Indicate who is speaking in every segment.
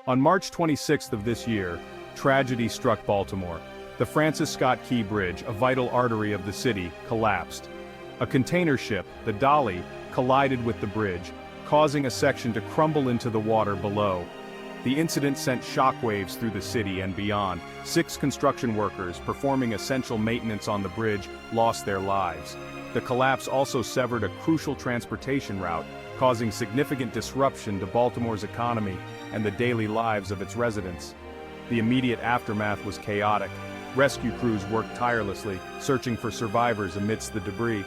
Speaker 1: On March 26th of this year, tragedy struck Baltimore. The Francis Scott Key Bridge, a vital artery of the city, collapsed. A container ship, the Dali, collided with the bridge, causing a section to crumble into the water below. The incident sent shockwaves through the city and beyond. 6 construction workers performing essential maintenance on the bridge lost their lives. The collapse also severed a crucial transportation route, causing significant disruption to Baltimore's economy and the daily lives of its residents. The immediate aftermath was chaotic. Rescue crews worked tirelessly, searching for survivors amidst the debris.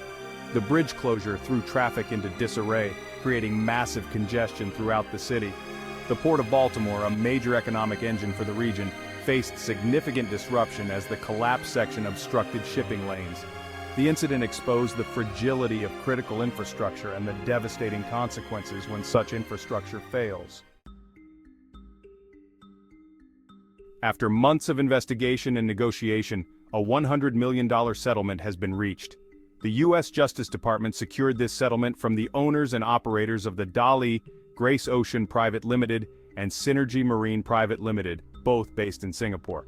Speaker 1: The bridge closure threw traffic into disarray, creating massive congestion throughout the city. The Port of Baltimore, a major economic engine for the region, faced significant disruption as the collapsed section obstructed shipping lanes. The incident exposed the fragility of critical infrastructure and the devastating consequences when such infrastructure fails. After months of investigation and negotiation, a $100 million settlement has been reached. The U.S. Justice Department secured this settlement from the owners and operators of the Dali, Grace Ocean Private Limited, and Synergy Marine Private Limited, both based in Singapore.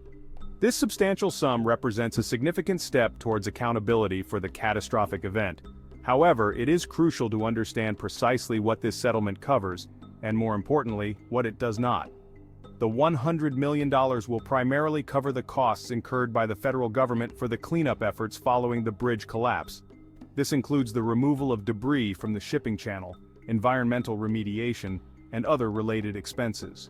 Speaker 1: This substantial sum represents a significant step towards accountability for the catastrophic event. However, it is crucial to understand precisely what this settlement covers, and more importantly, what it does not. The $100 million will primarily cover the costs incurred by the federal government for the cleanup efforts following the bridge collapse. This includes the removal of debris from the shipping channel, environmental remediation, and other related expenses.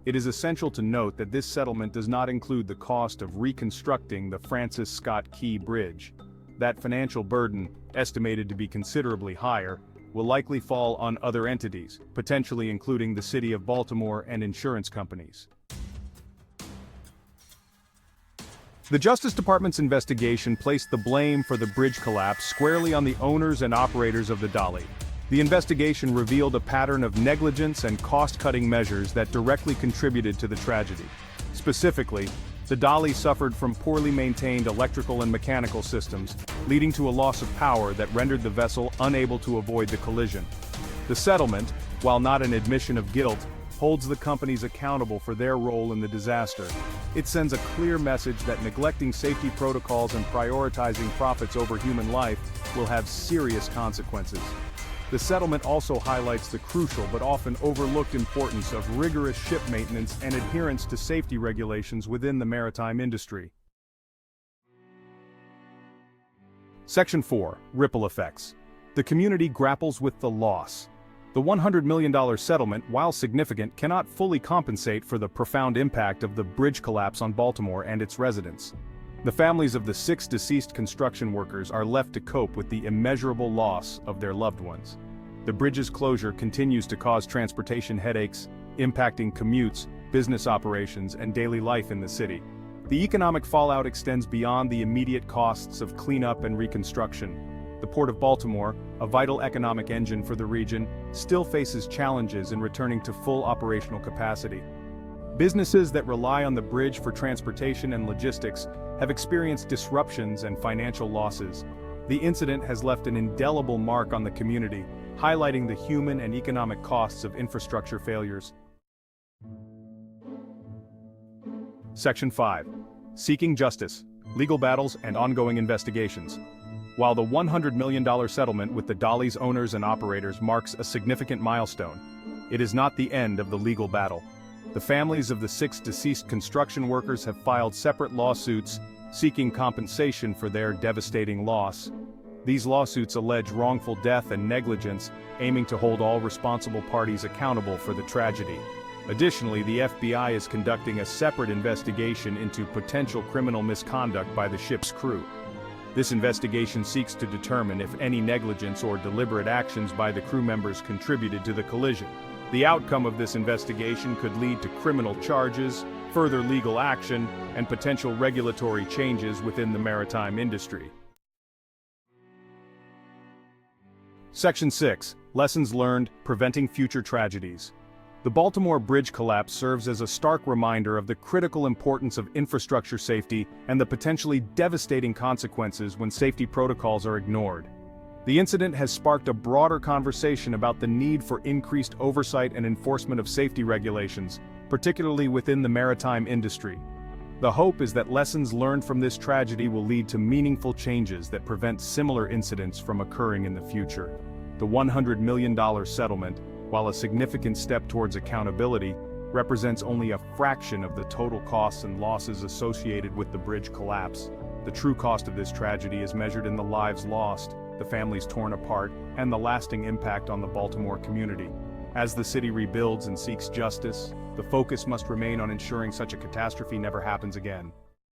Speaker 1: It is essential to note that this settlement does not include the cost of reconstructing the Francis Scott Key Bridge. That financial burden, estimated to be considerably higher, will likely fall on other entities, potentially including the City of Baltimore and insurance companies. The Justice Department's investigation placed the blame for the bridge collapse squarely on the owners and operators of the Dali. The investigation revealed a pattern of negligence and cost-cutting measures that directly contributed to the tragedy. Specifically, the Dali suffered from poorly maintained electrical and mechanical systems, leading to a loss of power that rendered the vessel unable to avoid the collision. The settlement, while not an admission of guilt, holds the companies accountable for their role in the disaster. It sends a clear message that neglecting safety protocols and prioritizing profits over human life will have serious consequences. The settlement also highlights the crucial but often overlooked importance of rigorous ship maintenance and adherence to safety regulations within the maritime industry. Section 4. Ripple Effects. The community grapples with the loss. The $100 million settlement, while significant, cannot fully compensate for the profound impact of the bridge collapse on Baltimore and its residents. The families of the 6 deceased construction workers are left to cope with the immeasurable loss of their loved ones. The bridge's closure continues to cause transportation headaches, impacting commutes, business operations, and daily life in the city. The economic fallout extends beyond the immediate costs of cleanup and reconstruction. The Port of Baltimore, a vital economic engine for the region, still faces challenges in returning to full operational capacity. Businesses that rely on the bridge for transportation and logistics have experienced disruptions and financial losses. The incident has left an indelible mark on the community, highlighting the human and economic costs of infrastructure failures. Section 5. Seeking Justice, Legal Battles and Ongoing Investigations. While the $100 million settlement with the Dali's owners and operators marks a significant milestone, it is not the end of the legal battle. The families of the 6 deceased construction workers have filed separate lawsuits seeking compensation for their devastating loss. These lawsuits allege wrongful death and negligence, aiming to hold all responsible parties accountable for the tragedy. Additionally, the FBI is conducting a separate investigation into potential criminal misconduct by the ship's crew. This investigation seeks to determine if any negligence or deliberate actions by the crew members contributed to the collision. The outcome of this investigation could lead to criminal charges, further legal action, and potential regulatory changes within the maritime industry. Section 6. Lessons Learned, Preventing Future Tragedies. The Baltimore bridge collapse serves as a stark reminder of the critical importance of infrastructure safety and the potentially devastating consequences when safety protocols are ignored. The incident has sparked a broader conversation about the need for increased oversight and enforcement of safety regulations, particularly within the maritime industry. The hope is that lessons learned from this tragedy will lead to meaningful changes that prevent similar incidents from occurring in the future. The $100 million settlement, while a significant step towards accountability, represents only a fraction of the total costs and losses associated with the bridge collapse. The true cost of this tragedy is measured in the lives lost, the families torn apart, and the lasting impact on the Baltimore community. As the city rebuilds and seeks justice, the focus must remain on ensuring such a catastrophe never happens again.